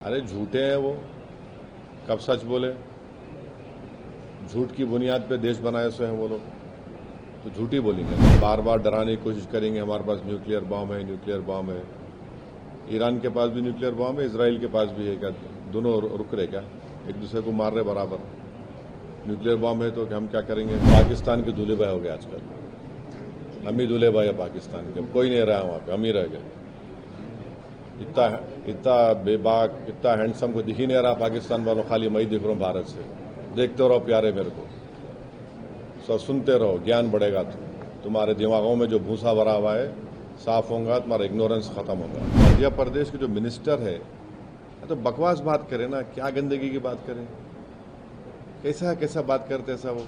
अरे झूठे हैं वो, कब सच बोले। झूठ की बुनियाद पे देश बनाए सो हैं वो लोग, तो झूठ ही बोलेंगे। बार बार डराने की कोशिश करेंगे हमारे पास न्यूक्लियर बॉम्ब है, न्यूक्लियर बॉम्ब है। ईरान के पास भी न्यूक्लियर बॉम्ब है, इसराइल के पास भी है। क्या दोनों रुक रहे क्या? एक दूसरे को मार रहे बराबर। न्यूक्लियर बॉम्ब है तो हम क्या करेंगे? पाकिस्तान के दूल्हे भाई हो गए आजकल। हम ही दूल्हे भाई है पाकिस्तान के, कोई नहीं रहा वहाँ पे, हम ही रह गए। इतना इतना बेबाक, इतना हैंडसम को दिख ही नहीं रहा पाकिस्तान वालों, खाली मैं ही दिख रहा हूँ भारत से। देखते रहो प्यारे मेरे को, सब सुनते रहो, ज्ञान बढ़ेगा। तुम्हारे दिमागों में जो भूसा भरा हुआ है साफ होगा, तुम्हारा इग्नोरेंस खत्म होगा। मध्य प्रदेश के जो मिनिस्टर है तो बकवास बात करें ना, क्या गंदगी की बात करें। कैसा बात करते ऐसा वो,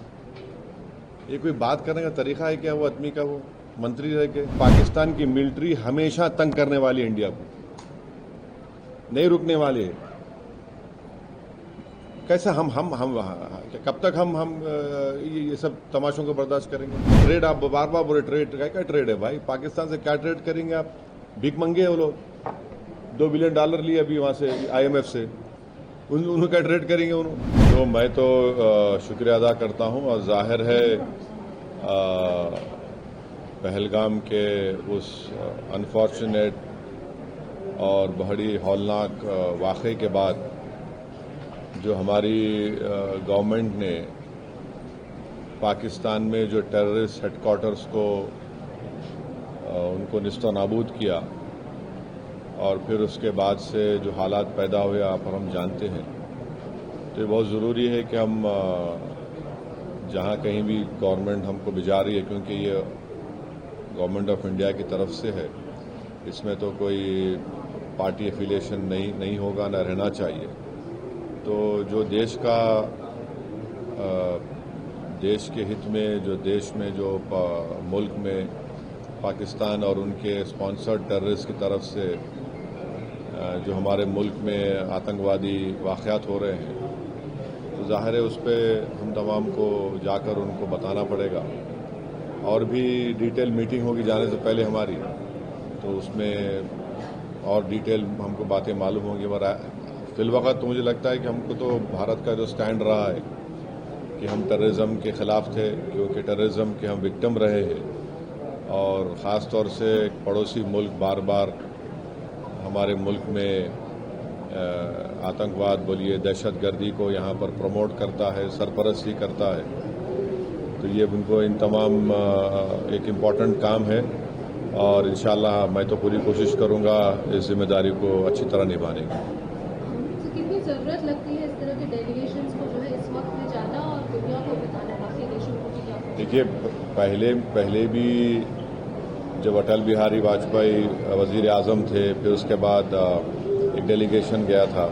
ये कोई बात करने का तरीका है क्या वो आदमी का? वो मंत्री रह के, पाकिस्तान की मिलिट्री हमेशा तंग करने वाली इंडिया को, नहीं रुकने वाले। कैसा हम कब तक हम ये सब तमाशों को बर्दाश्त करेंगे? ट्रेड आप बार बार बोले, ट्रेड क्या ट्रेड है भाई? पाकिस्तान से क्या ट्रेड करेंगे आप? भीख मंगे वो लोग, $2 बिलियन लिए अभी वहां से IMF से, उन्होंने क्या ट्रेड करेंगे उन्होंने? तो मैं तो शुक्रिया अदा करता हूं, और जाहिर है पहलगाम के उस अनफॉर्चुनेट और बड़ी हौलनाक वाक़े के बाद जो हमारी गवर्नमेंट ने पाकिस्तान में जो टेररिस्ट हेडक्वार्टर्स को उनको निस्तो नाबूद किया, और फिर उसके बाद से जो हालात पैदा हुए आप और हम जानते हैं, तो ये बहुत ज़रूरी है कि हम जहाँ कहीं भी गवर्नमेंट हमको भिजा रही है, क्योंकि ये गवर्नमेंट ऑफ इंडिया की तरफ से है, इसमें तो कोई पार्टी एफिलिएशन नहीं होगा, ना रहना चाहिए। तो जो देश का देश के हित में, जो देश में जो मुल्क में पाकिस्तान और उनके स्पॉन्सर्ड टेररिस्ट की तरफ से जो हमारे मुल्क में आतंकवादी वाक़यात हो रहे हैं, तो ज़ाहिर है उस पर हम तमाम को जाकर उनको बताना पड़ेगा। और भी डिटेल मीटिंग होगी जाने से पहले हमारी, तो उसमें और डिटेल हमको बातें मालूम होंगी। मगर फिलवक़्त तो मुझे लगता है कि हमको तो भारत का जो स्टैंड रहा है कि हम टेररिज्म के ख़िलाफ़ थे, क्योंकि टेररिज्म के हम विक्टिम रहे हैं, और ख़ास तौर से एक पड़ोसी मुल्क बार बार हमारे मुल्क में आतंकवाद बोलिए, दहशतगर्दी को यहाँ पर प्रमोट करता है, सरपरस्ती करता है। तो ये उनको इन तमाम एक इम्पॉर्टेंट काम है, और इंशाअल्लाह मैं तो पूरी कोशिश करूँगा इस जिम्मेदारी को अच्छी तरह निभाने की। कितनी ज़रूरत लगती है इस तरह के डेलीगेशंस को जो है इस वक्त में जाना और दुनिया को बताना, बाकी देशों को भी? क्या देखिए, पहले भी जब अटल बिहारी वाजपेयी वज़ीर आज़म थे, फिर उसके बाद एक डेलीगेशन गया था।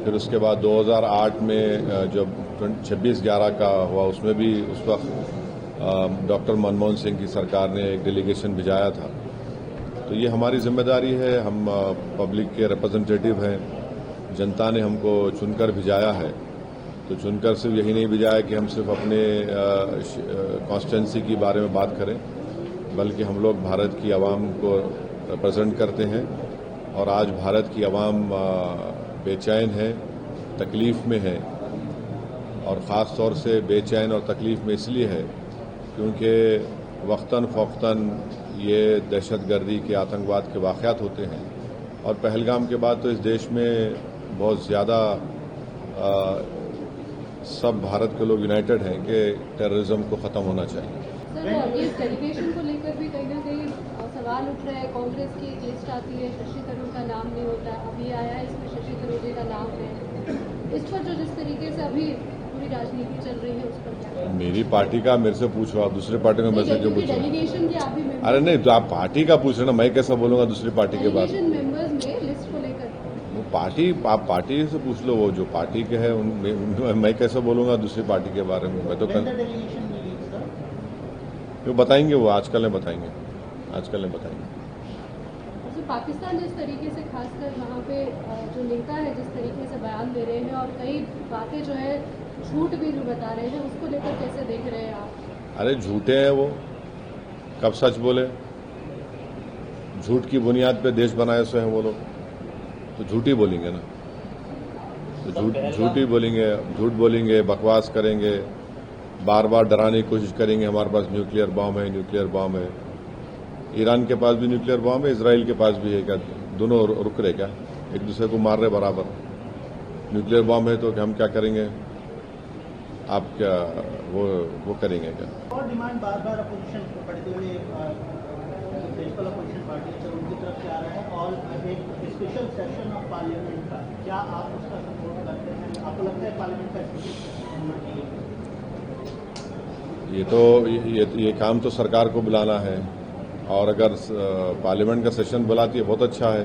फिर उसके बाद 2008 में जब 26/11 का हुआ, उसमें भी उस वक्त डॉक्टर मनमोहन सिंह की सरकार ने एक डेलीगेशन भिजाया था। तो ये हमारी जिम्मेदारी है, हम पब्लिक के रिप्रेजेंटेटिव हैं, जनता ने हमको चुनकर भिजाया है। तो चुनकर सिर्फ यही नहीं भिजाया कि हम सिर्फ अपने कॉन्स्टिट्यूंसी के बारे में बात करें, बल्कि हम लोग भारत की आवाम को रिप्रेजेंट करते हैं। और आज भारत की आवाम बेचैन है, तकलीफ़ में है, और ख़ास तौर से बेचैन और तकलीफ़ में इसलिए है क्योंकि वक्तन फ़ौक़्तन ये दहशतगर्दी के, आतंकवाद के वाक़यात होते हैं। और पहलगाम के बाद तो इस देश में बहुत ज़्यादा सब भारत के लोग यूनाइटेड हैं कि टेररिज्म को ख़त्म होना चाहिए। सर, इस डेलीगेशन को लेकर भी कहीं ना कहीं सवाल उठ रहा है। कांग्रेस की एक लिस्ट आती है, शशि थरूर का नाम नहीं होता, अभी आया है इसमें शशि थरूर जी का नाम है। इस पर जो जिस तरीके से अभी पूरी राजनीति चल रही है, उस पर क्या? मेरी पार्टी का मेरे से पूछो, आप दूसरी पार्टी में मेरे से क्यों पूछो? डेलीगेशन की आप भी? अरे नहीं, तो आप पार्टी का पूछ रहे ना, मैं कैसा बोलूंगा दूसरी पार्टी के बाद? मेंबर्स में लिस्ट को लेकर पार्टी, आप पार्टी से पूछ लो, वो जो पार्टी के है मैं कैसे बोलूंगा दूसरी पार्टी के बारे में? मैं तो क्यों बताएंगे, वो आजकल नहीं बताएंगे, आजकल नहीं बताएंगे। पाकिस्तान जिस तरीके से खासकर वहाँ पे जो नेता है जिस तरीके से बयान दे रहे हैं और कई बातें जो है झूठ भी बता रहे हैं, उसको लेकर कैसे देख रहे हैं आप? अरे झूठे हैं वो, कब सच बोले। झूठ की बुनियाद पे देश बनाए सो हैं वो लोग, तो झूठ ही बोलेंगे ना। तो झूठ बोलेंगे, बकवास करेंगे, बार बार डराने की कोशिश करेंगे हमारे पास न्यूक्लियर बॉम्ब है। ईरान के पास भी न्यूक्लियर बॉम्ब है, इजराइल के पास भी है। क्या दोनों रुक रहे क्या? एक दूसरे को मार रहे बराबर। न्यूक्लियर बॉम्ब है तो हम क्या करेंगे? आप क्या वो करेंगे क्या? और डिमांड बार बार opposition particularly principal opposition party है उनकी तरफ से आ रहा है और एक स्पेशल सेशन ऑफ पार्लियामेंट का, क्या आप उसका सपोर्ट करते हैं? आपको लगता है पार्लियामेंट का स्पेशल सेशन होना चाहिए? ये काम तो सरकार को बुलाना है, और अगर पार्लियामेंट का सेशन बुलाती है बहुत अच्छा है।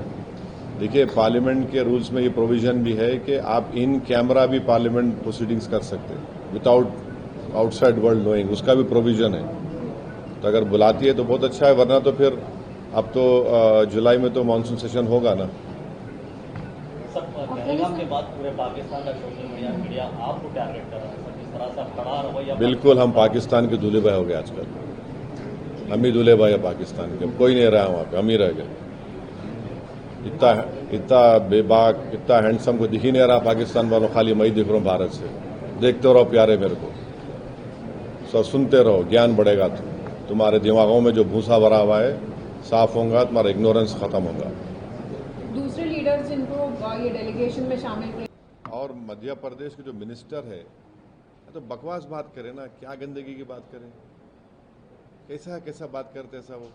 देखिए, पार्लियामेंट के रूल्स में ये प्रोविजन भी है कि आप इन कैमरा भी पार्लियामेंट प्रोसीडिंग्स कर सकते हैं विदाउट आउटसाइड वर्ल्ड नोइंग, उसका भी प्रोविजन है। तो अगर बुलाती है तो बहुत अच्छा है, वरना तो फिर अब तो जुलाई में तो मानसून सेशन होगा ना। पहलगाम के बाद पूरे पाकिस्तान का सोशल मीडिया आपको टारगेट कर रहा है सर, जिस तरह से आप खड़ा रवैया। बिल्कुल, हम पाकिस्तान के दूल्हे भाई हो गए आजकल। हम ही दूल्हे भाई है पाकिस्तान के, कोई नहीं रहा वहां पे, हम ही रह गए। इतना बेबाक, इतना हैंडसम को दिख ही नहीं रहा पाकिस्तान वालों, खाली मैं ही दिख रहा हूं भारत से। देखते रहो प्यारे मेरे को, सब सुनते रहो, ज्ञान बढ़ेगा। तुम्हारे दिमागों में जो भूसा भरा हुआ है साफ होगा, तुम्हारा इग्नोरेंस खत्म होगा। दूसरे लीडर्स जिनको ये डेलीगेशन में शामिल किया, और मध्य प्रदेश के जो मिनिस्टर है तो बकवास बात करें ना, क्या गंदगी की बात करें? कैसा बात करते ऐसा? वो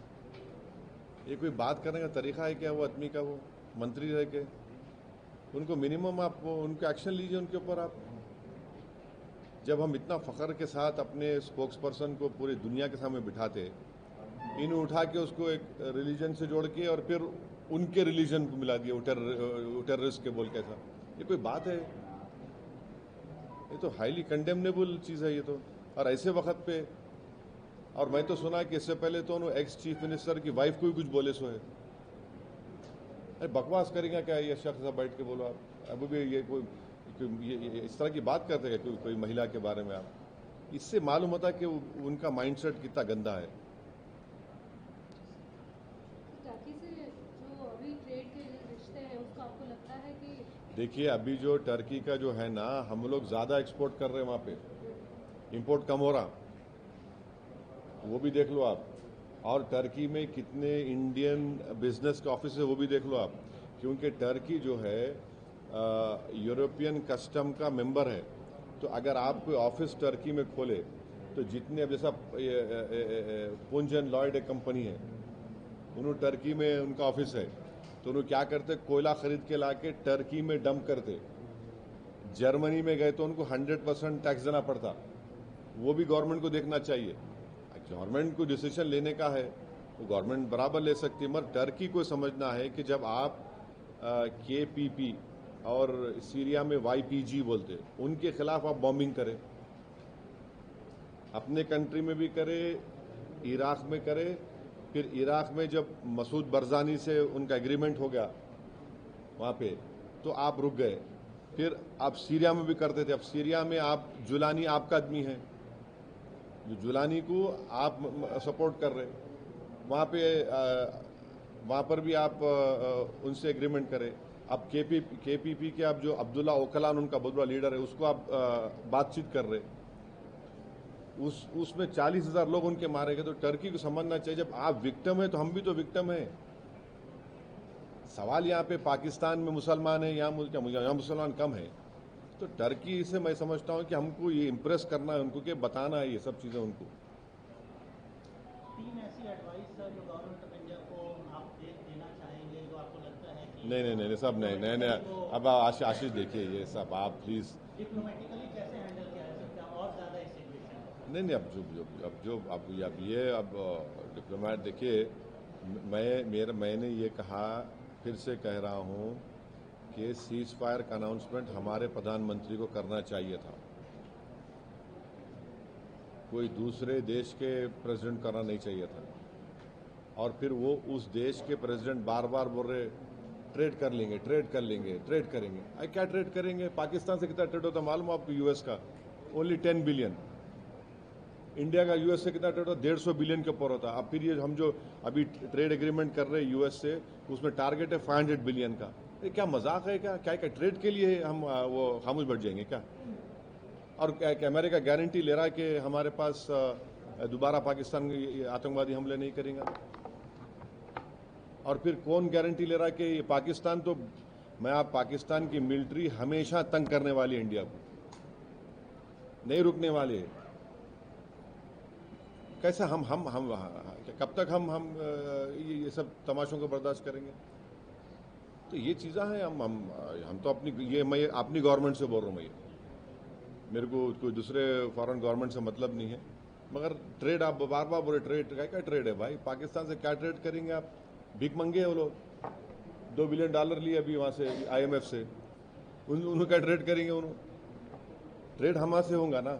ये कोई बात करने का तरीका है क्या वो आदमी का? वो मंत्री रह के उनको मिनिमम आप उनके एक्शन लीजिए उनके ऊपर आप। जब हम इतना फख्र के साथ अपने स्पोक्स पर्सन को पूरी दुनिया के सामने बिठाते, इन उठा के उसको एक रिलीजन से जोड़ के और फिर उनके रिलीजन को मिला दिया, टेररिस्ट के बोल के। ऐसा ये कोई बात है? ये तो हाईली कंडेमनेबल चीज़ है ये तो। और ऐसे वक्त पे, और मैं तो सुना कि इससे पहले तो एक्स चीफ मिनिस्टर की वाइफ को ही कुछ बोले सो है। अरे बकवास करेंगे क्या ये शख्स? बैठ के बोलो आप। अभी भी ये कोई ये इस तरह की बात करते हैं कोई महिला के बारे में? आप इससे मालूम होता है कि उनका माइंडसेट कितना गंदा है। टर्की से जो अभी ट्रेड के रिश्ते हैं उसको आपको लगता है कि? देखिए, अभी जो टर्की का जो है ना, हम लोग ज्यादा एक्सपोर्ट कर रहे हैं वहां पे, इंपोर्ट कम हो रहा, वो भी देख लो आप। और टर्की में कितने इंडियन बिजनेस के ऑफिस है वो भी देख लो आप, क्योंकि टर्की जो है यूरोपियन कस्टम का मेंबर है। तो अगर आप कोई ऑफिस टर्की में खोले तो जितने, अब जैसा पुंज एंड लॉयड एक कंपनी है, उन्होंने टर्की में उनका ऑफिस है, तो उन्होंने क्या करते, कोयला खरीद के लाके टर्की में डंप करते। जर्मनी में गए तो उनको 100% टैक्स देना पड़ता। वो भी गवर्नमेंट को देखना चाहिए। गवर्नमेंट को डिसीजन लेने का है तो गवर्नमेंट बराबर ले सकती है, मगर टर्की को समझना है कि जब आप KPP और सीरिया में YPG बोलते, उनके खिलाफ आप बॉम्बिंग करें, अपने कंट्री में भी करें, इराक में करें, फिर इराक में जब मसूद बरजानी से उनका एग्रीमेंट हो गया वहाँ पे, तो आप रुक गए। फिर आप सीरिया में भी करते थे। अब सीरिया में आप जुलानी आपका आदमी है, जो जुलानी को आप सपोर्ट कर रहे, वहाँ पर भी आप उनसे एग्रीमेंट करें। अब KPP के आप जो अब्दुल्ला ओकलान उनका बहुत बड़ा लीडर है, उसको आप बातचीत कर रहे, उसमें 40,000 लोग उनके मारे गए। तो टर्की को समझना चाहिए, जब आप विक्टिम है तो हम भी तो विक्टिम है। सवाल यहाँ पे पाकिस्तान में मुसलमान है, यहाँ मुसलमान कम है। तो टर्की से मैं समझता हूँ कि हमको ये इम्प्रेस करना है उनको, कि बताना है ये सब चीजें उनको। 3 ऐसी एडवाइस सर जो गवर्नमेंट ऑफ इंडिया को आप देना चाहेंगे, जो आपको लगता है कि नहीं सब नहीं। अब आशीष देखिए, ये सब आप प्लीज डिप्लोमेटिकली कैसे हैंडल किया जा सकता है और ज्यादा इस सिचुएशन? नहीं अब डिप्लोमेट देखिए, मैंने ये कहा, फिर से कह रहा हूँ कि सीज फायर का अनाउंसमेंट हमारे प्रधानमंत्री को करना चाहिए था, कोई दूसरे देश के प्रेसिडेंट करना नहीं चाहिए था। और फिर वो उस देश के प्रेसिडेंट बार बार बोल रहे ट्रेड करेंगे। क्या ट्रेड करेंगे? पाकिस्तान से कितना ट्रेड होता मालूम आपको? यूएस का ओनली 10 बिलियन। इंडिया का यूएस से कितना ट्रेड होता? 150 बिलियन के ऊपर होता। अब फिर ये हम जो अभी ट्रेड एग्रीमेंट कर रहे हैं यूएस से, उसमें टारगेट है 500 बिलियन का। ये क्या मजाक है क्या क्या क्या ट्रेड के लिए हम वो खामोश बैठ जाएंगे क्या? और क्या अमेरिका गारंटी ले रहा है कि हमारे पास दोबारा पाकिस्तान आतंकवादी हमले नहीं करेंगे? और फिर कौन गारंटी ले रहा है कि ये पाकिस्तान तो पाकिस्तान की मिलिट्री हमेशा तंग करने वाली है इंडिया को, नहीं रुकने वाले। कैसे हम कब तक हम ये सब तमाशों को बर्दाश्त करेंगे? तो ये चीज़ें हैं। हम तो मैं अपनी गवर्नमेंट से बोल रहा हूँ। मैं मेरे को कोई दूसरे फॉरेन गवर्नमेंट से मतलब नहीं है, मगर ट्रेड आप बार बार बोले ट्रेड क्या ट्रेड है भाई? पाकिस्तान से क्या ट्रेड करेंगे आप? भीख मंगे हैं वो लोग, $2 बिलियन लिए अभी वहां से IMF से, उन्होंने क्या ट्रेड करेंगे? उन्होंने ट्रेड हमारे से होगा ना।